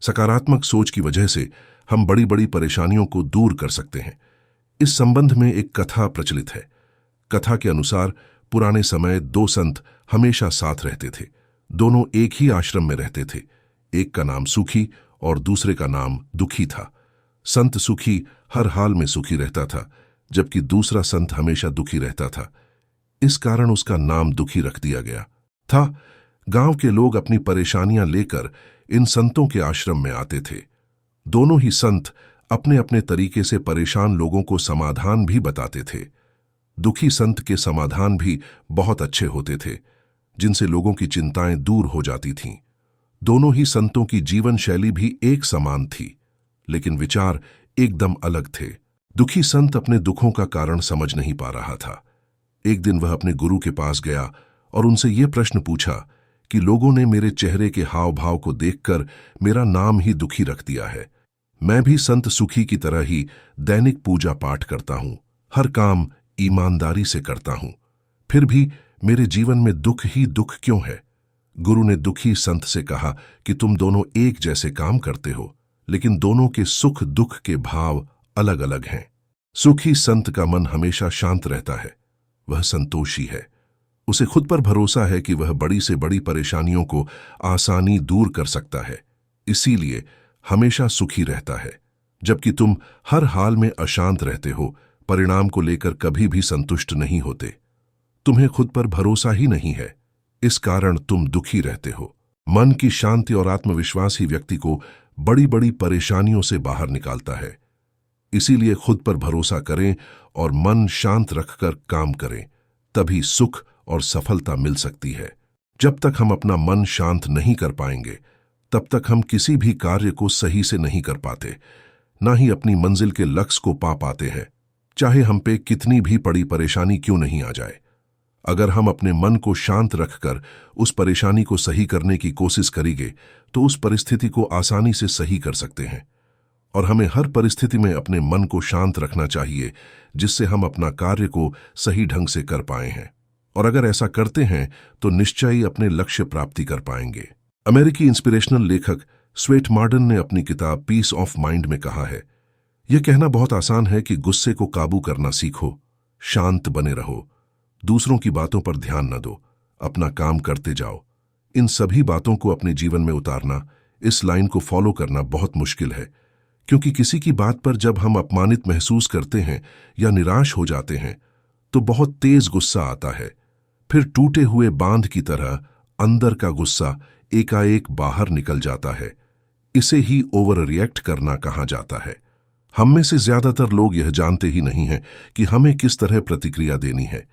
सकारात्मक सोच की वजह से हम बड़ी बड़ी परेशानियों को दूर कर सकते हैं। इस संबंध में एक कथा प्रचलित है। कथा के अनुसार पुराने समय दो संत हमेशा साथ रहते थे। दोनों एक ही आश्रम में रहते थे। एक का नाम सुखी और दूसरे का नाम दुखी था। संत सुखी हर हाल में सुखी रहता था, जबकि दूसरा संत हमेशा दुखी रहता था। इस कारण उसका नाम दुखी रख दिया गया था। गांव के लोग अपनी परेशानियां लेकर इन संतों के आश्रम में आते थे। दोनों ही संत अपने अपने तरीके से परेशान लोगों को समाधान भी बताते थे। दुखी संत के समाधान भी बहुत अच्छे होते थे, जिनसे लोगों की चिंताएं दूर हो जाती थीं। दोनों ही संतों की जीवन शैली भी एक समान थी, लेकिन विचार एकदम अलग थे। दुखी संत अपने दुखों का कारण समझ नहीं पा रहा था। एक दिन वह अपने गुरु के पास गया और उनसे यह प्रश्न पूछा कि लोगों ने मेरे चेहरे के हाव भाव को देखकर मेरा नाम ही दुखी रख दिया है। मैं भी संत सुखी की तरह ही दैनिक पूजा पाठ करता हूं, हर काम ईमानदारी से करता हूं, फिर भी मेरे जीवन में दुख ही दुख क्यों है? गुरु ने दुखी संत से कहा कि तुम दोनों एक जैसे काम करते हो, लेकिन दोनों के सुख दुख के भाव अलग अलग हैं। सुखी संत का मन हमेशा शांत रहता है, वह संतोषी है। उसे खुद पर भरोसा है कि वह बड़ी से बड़ी परेशानियों को आसानी दूर कर सकता है, इसीलिए हमेशा सुखी रहता है। जबकि तुम हर हाल में अशांत रहते हो, परिणाम को लेकर कभी भी संतुष्ट नहीं होते। तुम्हें खुद पर भरोसा ही नहीं है, इस कारण तुम दुखी रहते हो। मन की शांति और आत्मविश्वास ही व्यक्ति को बड़ी बड़ी परेशानियों से बाहर निकालता है। इसीलिए खुद पर भरोसा करें और मन शांत रखकर काम करें, तभी सुख और सफलता मिल सकती है। जब तक हम अपना मन शांत नहीं कर पाएंगे, तब तक हम किसी भी कार्य को सही से नहीं कर पाते, ना ही अपनी मंजिल के लक्ष्य को पा पाते हैं, चाहे हम पे कितनी भी बड़ी परेशानी क्यों नहीं आ जाए। अगर हम अपने मन को शांत रखकर उस परेशानी को सही करने की कोशिश करेंगे, तो उस परिस्थिति को आसानी से सही कर सकते हैं। और हमें हर परिस्थिति में अपने मन को शांत रखना चाहिए, जिससे हम अपना कार्य को सही ढंग से कर पाए हैं। और अगर ऐसा करते हैं तो निश्चय ही अपने लक्ष्य प्राप्ति कर पाएंगे। अमेरिकी इंस्पिरेशनल लेखक स्वेट मार्डन ने अपनी किताब पीस ऑफ माइंड में कहा है, यह कहना बहुत आसान है कि गुस्से को काबू करना सीखो, शांत बने रहो, दूसरों की बातों पर ध्यान न दो, अपना काम करते जाओ। इन सभी बातों को अपने जीवन में उतारना, इस लाइन को फॉलो करना बहुत मुश्किल है, क्योंकि किसी की बात पर जब हम अपमानित महसूस करते हैं या निराश हो जाते हैं, तो बहुत तेज गुस्सा आता है। फिर टूटे हुए बांध की तरह अंदर का गुस्सा एकाएक बाहर निकल जाता है। इसे ही ओवर रिएक्ट करना कहा जाता है। हम में से ज्यादातर लोग यह जानते ही नहीं हैं कि हमें किस तरह प्रतिक्रिया देनी है।